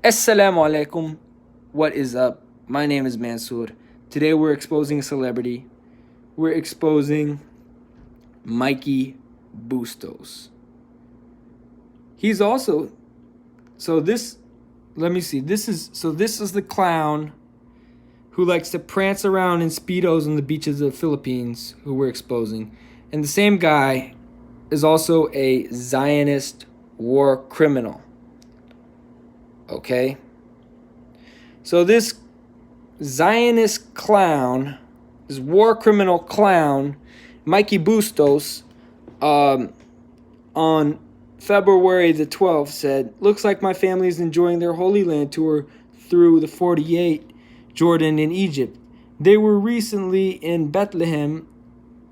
Assalamu alaikum. What is up? My name is Mansour. Today we're exposing a celebrity. We're exposing Mikey Bustos. He's also let me see. This is the clown who likes to prance around in speedos on the beaches of the Philippines who we're exposing. And the same guy is also a Zionist war criminal. Okay? So this Zionist clown, this war criminal clown, Mikey Bustos, on February the 12th said, "Looks like my family is enjoying their Holy Land tour through the 48, Jordan, and Egypt. They were recently in Bethlehem,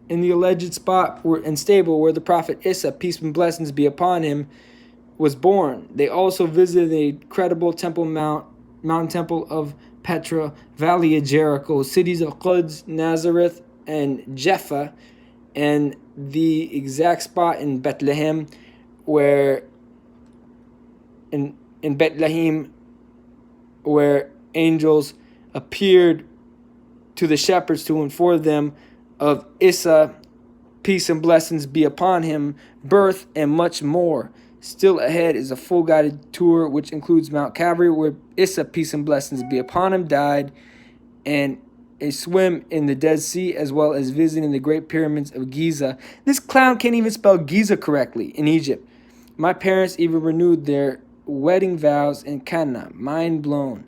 in the alleged spot and stable where the prophet Isa, peace and blessings be upon him, was born. They also visited the incredible mountain temple of Petra, Valley of Jericho, cities of Quds, Nazareth, and Jaffa, and the exact spot in Bethlehem where where angels appeared to the shepherds to inform them of Isa, peace and blessings be upon him, birth, and much more. Still ahead is a full guided tour which includes Mount Calvary, where Isa, peace and blessings be upon him, died, and a swim in the Dead Sea, as well as visiting the Great Pyramids of Giza." This clown can't even spell Giza correctly in Egypt. "My parents even renewed their wedding vows in Cana. Mind blown.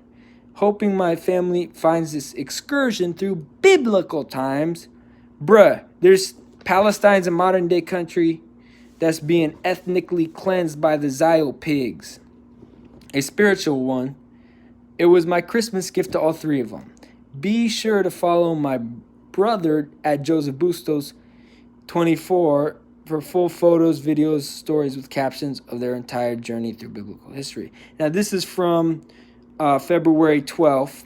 Hoping my family finds this excursion through biblical times." Bruh, there's Palestine's a modern day country that's being ethnically cleansed by the Zio pigs. A spiritual one. It was my Christmas gift to all three of them. Be sure to follow my brother at Joseph Bustos 24 for full photos, videos, stories with captions of their entire journey through biblical history. Now this is from February 12th.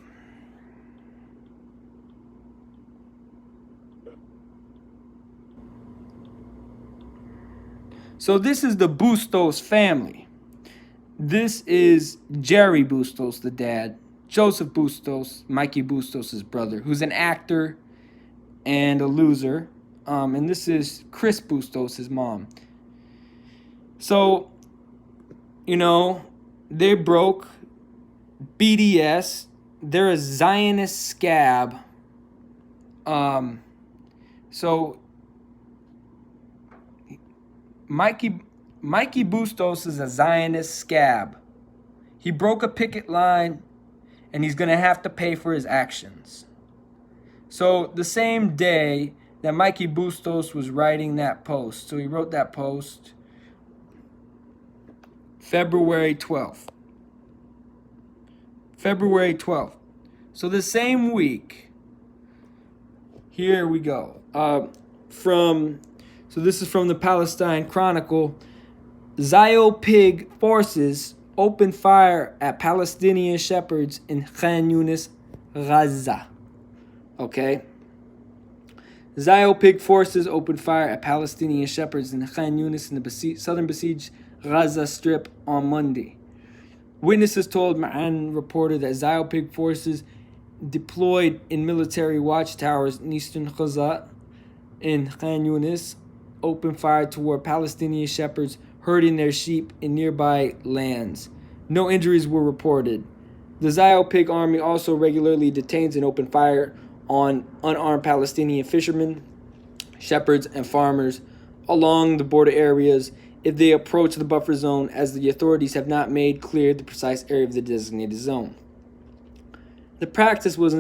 So this is the Bustos family. This is Jerry Bustos, the dad. Joseph Bustos, Mikey Bustos' brother, who's an actor and a loser. And this is Chris Bustos, his mom. So, they broke BDS. They're a Zionist scab. So Mikey Bustos is a Zionist scab. He broke a picket line, and he's going to have to pay for his actions. So the same day that Mikey Bustos was writing that post, so he wrote that post February 12th. February 12th. So the same week, here we go. So this is from the Palestine Chronicle. Zio pig forces opened fire at Palestinian shepherds in Khan Yunis, Gaza. Okay. Zio pig forces opened fire at Palestinian shepherds in Khan Yunis in the southern besieged Gaza Strip on Monday. Witnesses told Ma'an reporter that Zio pig forces deployed in military watchtowers in eastern Gaza in Khan Yunis opened fire toward Palestinian shepherds herding their sheep in nearby lands. No injuries were reported. The Zio pig army also regularly detains and opened fire on unarmed Palestinian fishermen, shepherds, and farmers along the border areas if they approach the buffer zone, as the authorities have not made clear the precise area of the designated zone. The practice has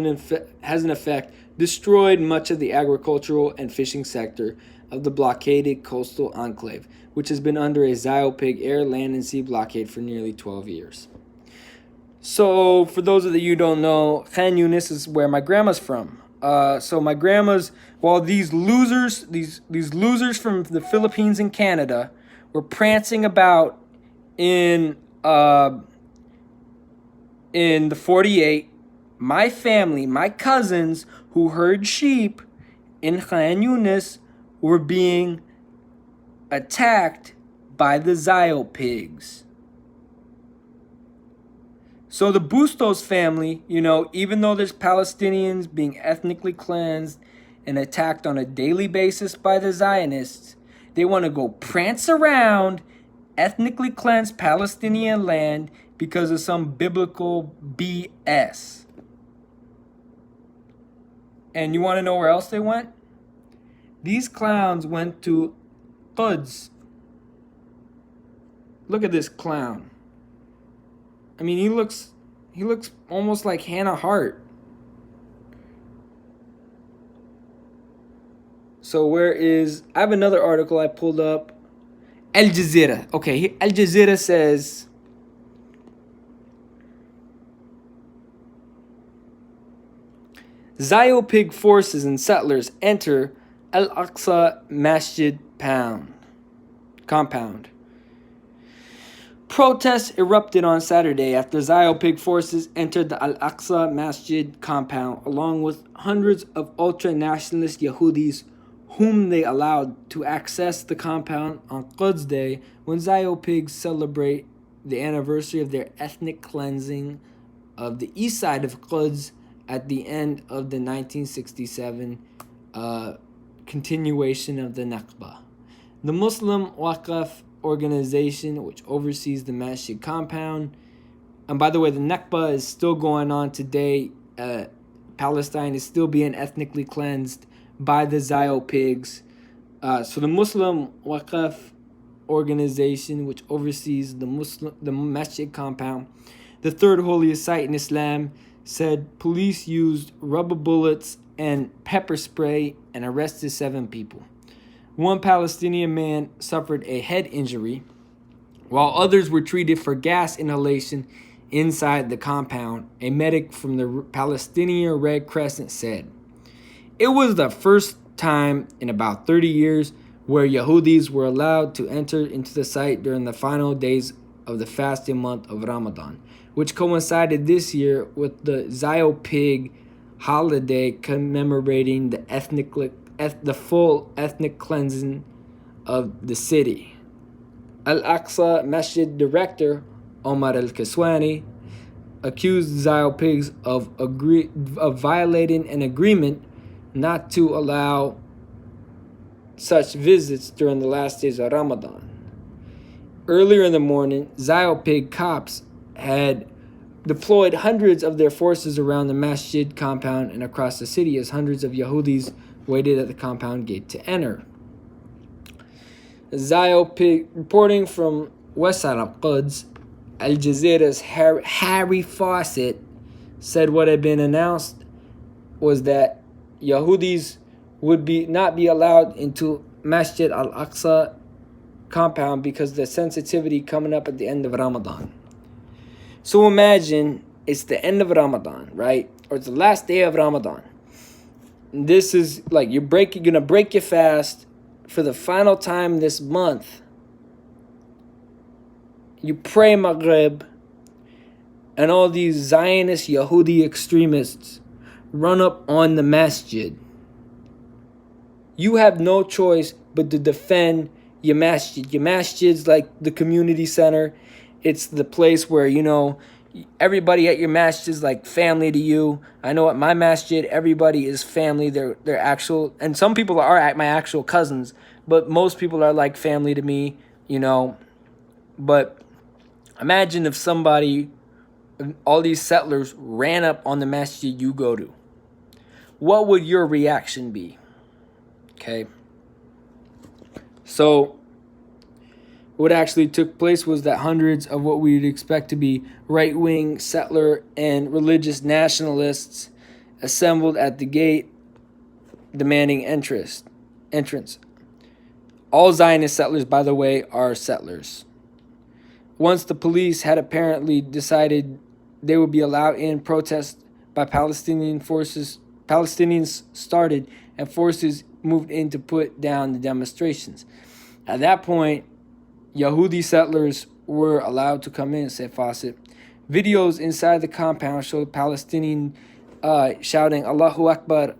in effect destroyed much of the agricultural and fishing sector of the blockaded coastal enclave, which has been under a Zio pig air, land, and sea blockade for nearly 12 years. So, for those of you who don't know, Khan Yunis is where my grandma's from. So my grandma's, while these losers from the Philippines and Canada were prancing about in the 48, my family, my cousins who herd sheep in Khan Yunis were being attacked by the Zio pigs. So the Bustos family, you know, even though there's Palestinians being ethnically cleansed and attacked on a daily basis by the Zionists, they want to go prance around ethnically cleansed Palestinian land because of some biblical BS. And you want to know where else they went? These clowns went to Quds. Look at this clown. I mean, he looks almost like Hannah Hart. So where is... I have another article I pulled up. Al Jazeera. Okay, Al Jazeera says... Zio-Pig forces and settlers enter Al-Aqsa Masjid compound. Protests erupted on Saturday after Zio-Pig forces entered the Al-Aqsa Masjid compound along with hundreds of ultra-nationalist Yehudis whom they allowed to access the compound on Quds Day when Zio-Pigs celebrate the anniversary of their ethnic cleansing of the east side of Quds at the end of the 1967 continuation of the Nakba. The Muslim Waqf organization which oversees the masjid compound, and by the way, the Nakba is still going on today. Palestine is still being ethnically cleansed by the Zio-Pigs. So the Muslim Waqf organization which oversees the masjid compound, the third holiest site in Islam, said police used rubber bullets and pepper spray and arrested 7 people. One Palestinian man suffered a head injury, while others were treated for gas inhalation inside the compound, a medic from the Palestinian Red Crescent said. It was the first time in about 30 years where Yehudis were allowed to enter into the site during the final days of the fasting month of Ramadan, which coincided this year with the Zio-Pig holiday commemorating the full ethnic cleansing of the city. Al-Aqsa Masjid director Omar al-Kaswani accused Zio-Pigs of violating an agreement not to allow such visits during the last days of Ramadan. Earlier in the morning, Zio-Pig cops had deployed hundreds of their forces around the masjid compound and across the city as hundreds of Yehudis waited at the compound gate to enter. Zio-Pig, reporting from West Side of Quds, Al Jazeera's Harry Fawcett said what had been announced was that Yehudis would not be allowed into Masjid al-Aqsa compound because of the sensitivity coming up at the end of Ramadan. So imagine it's the end of Ramadan, right? Or it's the last day of Ramadan. This is like you're gonna break your fast for the final time this month. You pray Maghrib, and all these Zionist Yehudi extremists run up on the masjid. You have no choice but to defend your masjid. Your masjid's like the community center. It's the place where, you know, everybody at your masjid is like family to you. I know at my masjid, everybody is family. They're actual, and some people are at my actual cousins, but most people are like family to me, you know. But imagine if all these settlers ran up on the masjid you go to. What would your reaction be? Okay. So what actually took place was that hundreds of what we'd expect to be right-wing settler and religious nationalists assembled at the gate demanding entrance. All Zionist settlers, by the way, are settlers. Once the police had apparently decided they would be allowed in, protests by Palestinians started and forces moved in to put down the demonstrations. At that point, Yehudi settlers were allowed to come in, said Fawcett. Videos inside the compound showed Palestinians shouting Allahu Akbar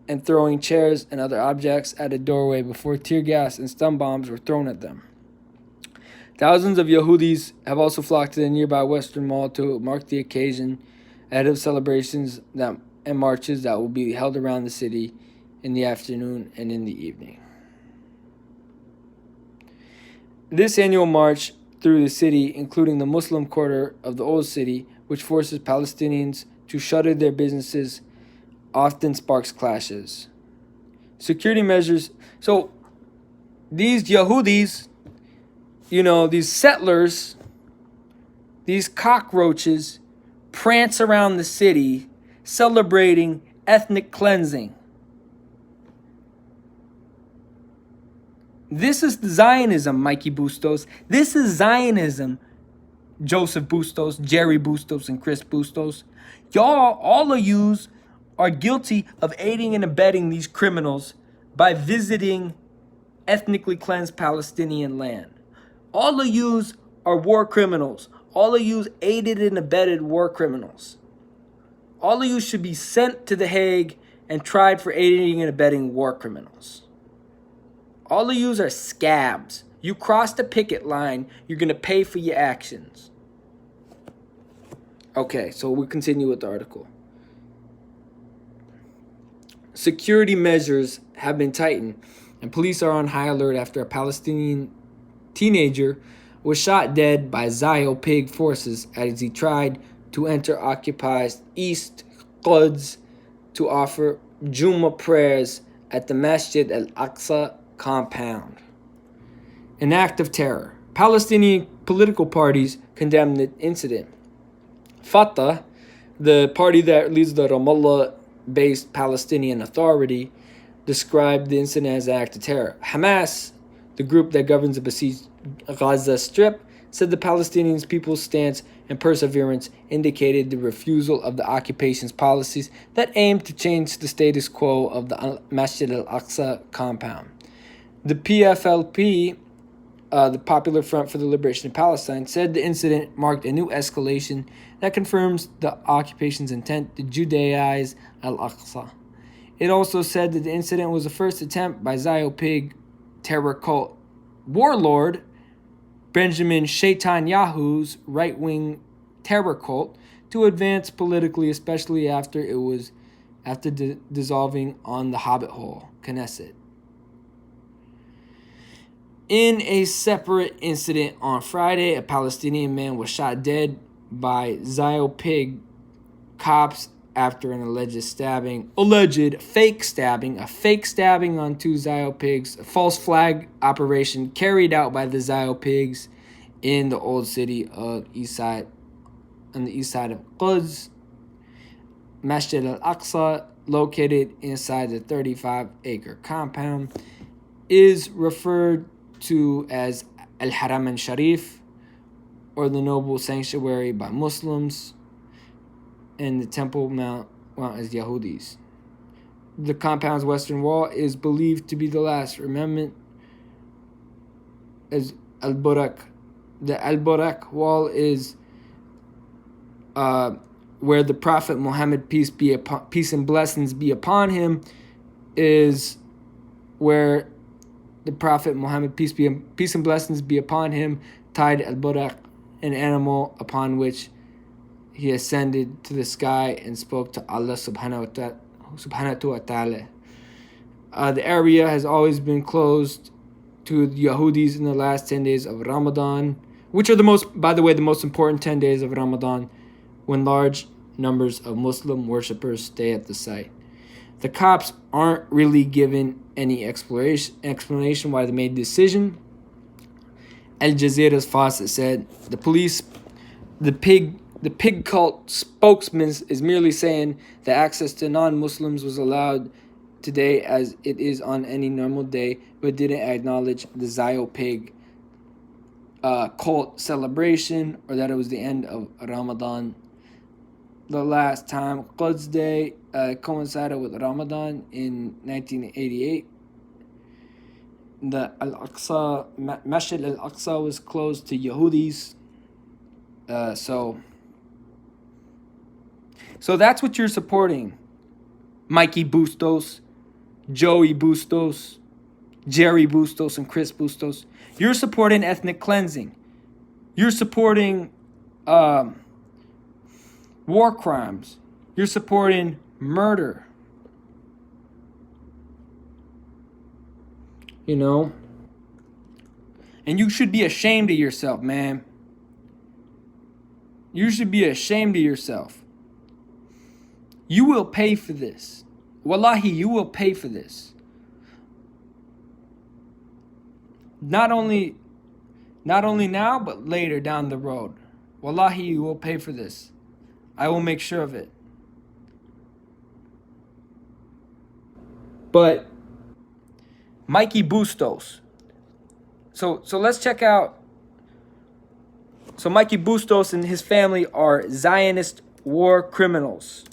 and throwing chairs and other objects at a doorway before tear gas and stun bombs were thrown at them. Thousands of Yehudis have also flocked to the nearby Western Mall to mark the occasion ahead of celebrations and marches that will be held around the city in the afternoon and in the evening. This annual march through the city, including the Muslim quarter of the Old City, which forces Palestinians to shutter their businesses, often sparks clashes. Security measures. So these Yehudis, these settlers, these cockroaches, prance around the city celebrating ethnic cleansing. This is Zionism, Mikey Bustos. This is Zionism, Joseph Bustos, Jerry Bustos, and Chris Bustos. Y'all, all of yous are guilty of aiding and abetting these criminals by visiting ethnically cleansed Palestinian land. All of yous are war criminals. All of yous aided and abetted war criminals. All of you should be sent to The Hague and tried for aiding and abetting war criminals. All of yous are scabs. You crossed the picket line, you're going to pay for your actions. Okay, so we'll continue with the article. Security measures have been tightened, and police are on high alert after a Palestinian teenager was shot dead by Zionist forces as he tried to enter occupied East Quds to offer Jummah prayers at the Masjid al-Aqsa compound. An act of terror. Palestinian political parties condemned the incident. Fatah, the party that leads the Ramallah-based Palestinian Authority, described the incident as an act of terror. Hamas, the group that governs the besieged Gaza Strip, said the Palestinian people's stance and perseverance indicated the refusal of the occupation's policies that aimed to change the status quo of the Masjid al-Aqsa compound. The PFLP, the Popular Front for the Liberation of Palestine, said the incident marked a new escalation that confirms the occupation's intent to Judaize al-Aqsa. It also said that the incident was the first attempt by Zionist terror cult warlord Benjamin Netanyahu's right-wing terror cult to advance politically, especially after dissolving on the Hobbit Hole, Knesset. In a separate incident on Friday, a Palestinian man was shot dead by Zionist cops after an alleged fake stabbing on two Zionist, a false flag operation carried out by the Zionist in the old city of on the east side of Quds. Masjid al-Aqsa, located inside the 35-acre compound, is referred to as Al-Haram al-Sharif, or the noble sanctuary by Muslims, and the Temple Mount as Yahudis. The compound's western wall is believed to be the last remnant as Al-Burak. The Al-Burak wall is where the Prophet Muhammad, peace and blessings be upon him, is where the Prophet Muhammad, peace and blessings be upon him, tied Al-Burak, an animal upon which he ascended to the sky and spoke to Allah subhanahu wa ta'ala. The area has always been closed to the Yahudis in the last 10 days of Ramadan, which are the most important 10 days of Ramadan, when large numbers of Muslim worshippers stay at the site. The cops aren't really given any explanation why they made the decision. Al Jazeera's Fawcett said the pig cult spokesman is merely saying that access to non-Muslims was allowed today as it is on any normal day, but didn't acknowledge the Zionist cult celebration or that it was the end of Ramadan. The last time Quds Day coincided with Ramadan in 1988. The Al-Aqsa, Masjid al-Aqsa was closed to Yahudis. So that's what you're supporting. Mikey Bustos, Joey Bustos, Jerry Bustos, and Chris Bustos. You're supporting ethnic cleansing. You're supporting war crimes. You're supporting murder. You know? And you should be ashamed of yourself, man. You should be ashamed of yourself. You will pay for this. Wallahi, you will pay for this. Not only now, but later down the road. Wallahi, you will pay for this. I will make sure of it. But Mikey Bustos. So let's check out. So Mikey Bustos and his family are Zionist war criminals.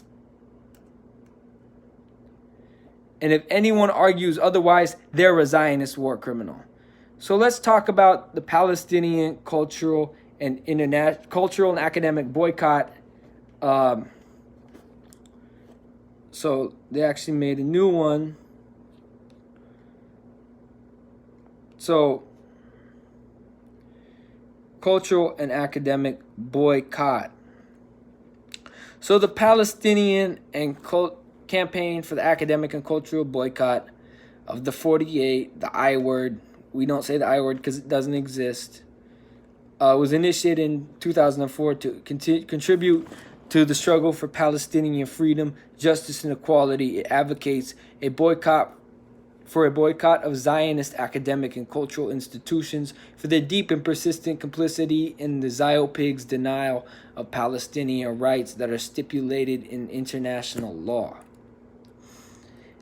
And if anyone argues otherwise, they're a Zionist war criminal. So let's talk about the Palestinian cultural and academic boycott. So they actually made a new one. So cultural and academic boycott. So the Palestinian and campaign for the academic and cultural boycott of the 48, the I word. We don't say the I word because it doesn't exist. Was initiated in 2004 to contribute to the struggle for Palestinian freedom, justice, and equality. It advocates a boycott of Zionist academic and cultural institutions for their deep and persistent complicity in the Ziopigs' denial of Palestinian rights that are stipulated in international law.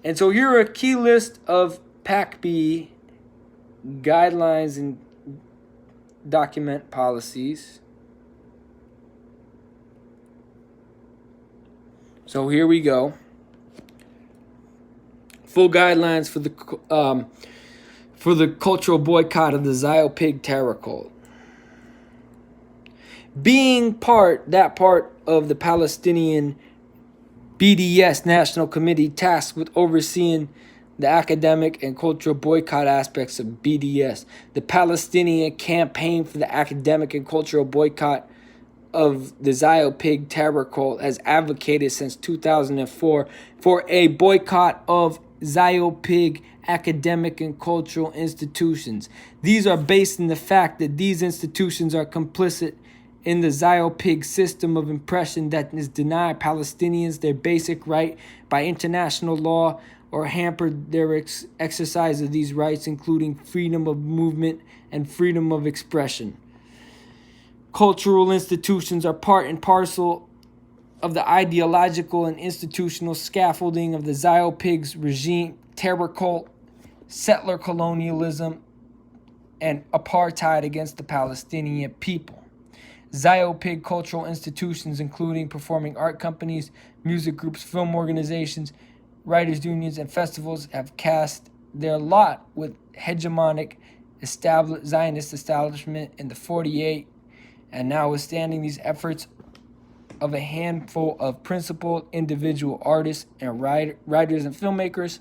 And so here are a key list of PACB guidelines and document policies. So here we go. Full guidelines for the cultural boycott of the Ziopig terror cult. Being part of the Palestinian BDS National Committee tasked with overseeing the academic and cultural boycott aspects of BDS, the Palestinian campaign for the academic and cultural boycott of the Ziopig terror cult has advocated since 2004 for a boycott of Ziopig academic and cultural institutions. These are based in the fact that these institutions are complicit in the Ziopig system of oppression that is denied Palestinians their basic right by international law or hampered their exercise of these rights, including freedom of movement and freedom of expression. Cultural institutions are part and parcel of the ideological and institutional scaffolding of the Ziopigs regime, terror cult, settler colonialism, and apartheid against the Palestinian people. Ziopig cultural institutions, including performing art companies, music groups, film organizations, writers' unions, and festivals, have cast their lot with hegemonic Zionist establishment in the 48, and notwithstanding these efforts of a handful of principled individual artists and writers and filmmakers,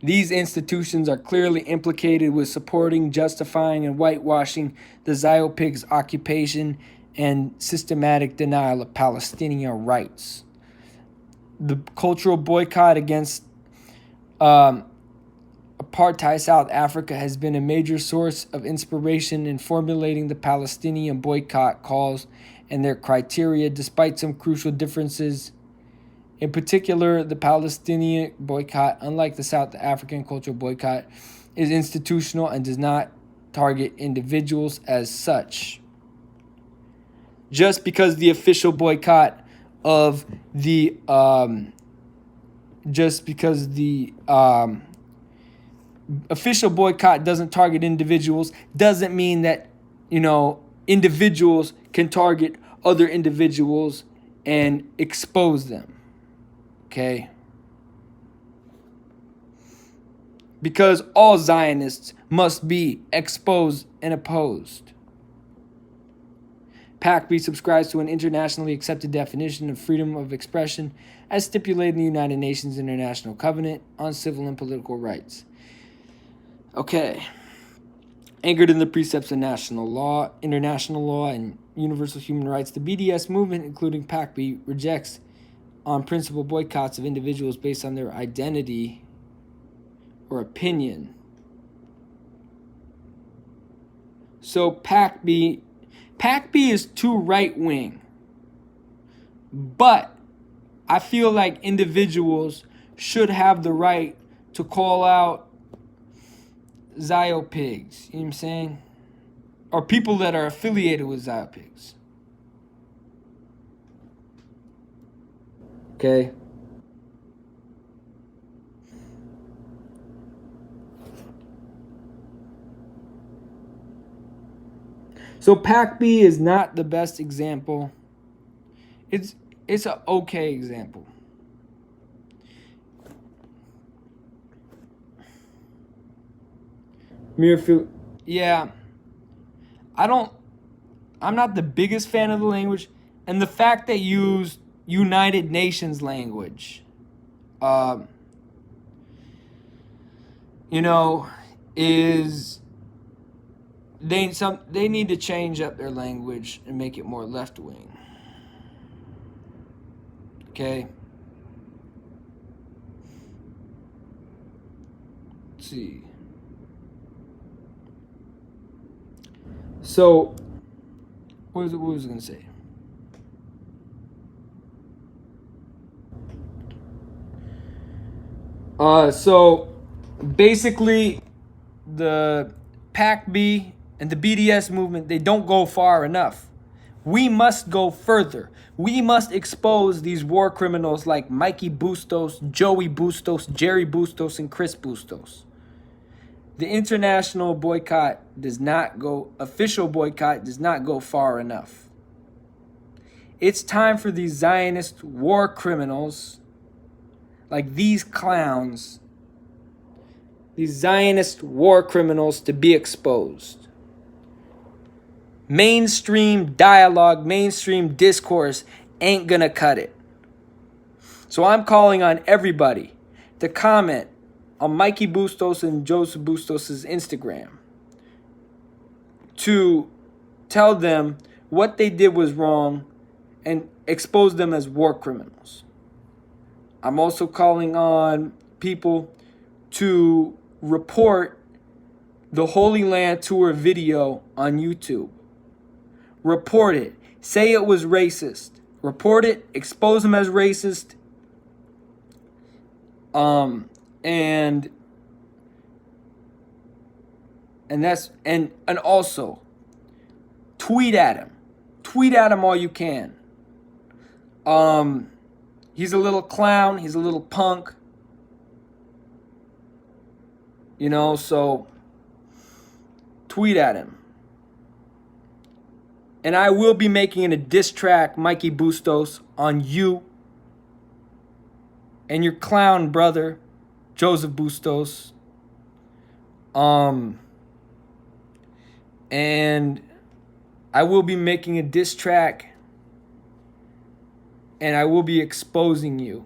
these institutions are clearly implicated with supporting, justifying, and whitewashing the Ziopigs' occupation and systematic denial of Palestinian rights. The cultural boycott against apartheid South Africa has been a major source of inspiration in formulating the Palestinian boycott calls and their criteria, despite some crucial differences. In particular, the Palestinian boycott, unlike the South African cultural boycott, is institutional and does not target individuals as such. Just because the official boycott of the official boycott doesn't target individuals doesn't mean that, individuals can target other individuals and expose them. Okay? Because all Zionists must be exposed and opposed. PACB subscribes to an internationally accepted definition of freedom of expression as stipulated in the United Nations International Covenant on Civil and Political Rights. Okay. Anchored in the precepts of national law, international law, and universal human rights, the BDS movement, including PACB, rejects on principle boycotts of individuals based on their identity or opinion. So PACB is too right-wing. But I feel like individuals should have the right to call out Zio pigs, you know what I'm saying? Or people that are affiliated with Zio pigs. Okay? So PACB is not the best example. It's an okay example. Yeah. I'm not the biggest fan of the language, and the fact they used United Nations language, is they need to change up their language and make it more left wing. Okay. Let's see. So, what was I going to say? So, basically, the PACB and the BDS movement, they don't go far enough. We must go further. We must expose these war criminals like Mikey Bustos, Joey Bustos, Jerry Bustos, and Chris Bustos. The international boycott official boycott does not go far enough. It's time for these Zionist war criminals, like these clowns, these Zionist war criminals, to be exposed. Mainstream dialogue, mainstream discourse ain't gonna cut it. So I'm calling on everybody to comment on Mikey Bustos and Joseph Bustos' Instagram to tell them what they did was wrong and expose them as war criminals. I'm also calling on people to report the Holy Land Tour video on YouTube. Report it. Say it was racist. Report it. Expose them as racist. And also tweet at him. Tweet at him all you can. He's a little clown, he's a little punk. So tweet at him. And I will be making a diss track, Mikey Bustos, on you and your clown brother, Joseph Bustos. And I will be making a diss track, and I will be exposing you.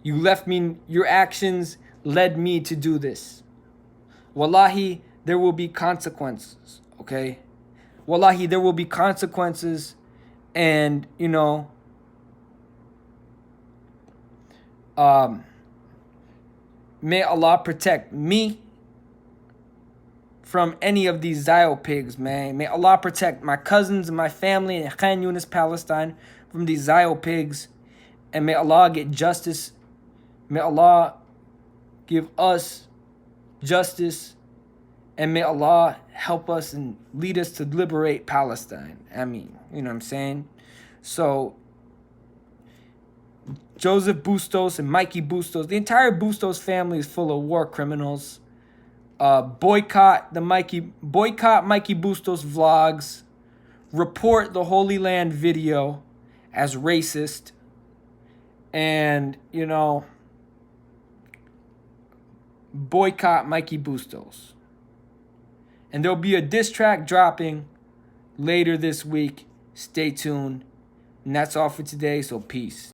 Your actions led me to do this. Wallahi, there will be consequences, okay? Wallahi, there will be consequences, and, may Allah protect me from any of these Zio pigs, man. May Allah protect my cousins and my family in Khan Yunis, Palestine, from these Zio pigs. And may Allah get justice. May Allah give us justice. And may Allah help us and lead us to liberate Palestine. I mean, you know what I'm saying? So, Joseph Bustos and Mikey Bustos, the entire Bustos family is full of war criminals. Boycott Mikey Bustos vlogs. Report the Holy Land video as racist. And, boycott Mikey Bustos. And there'll be a diss track dropping later this week. Stay tuned. And that's all for today, so peace.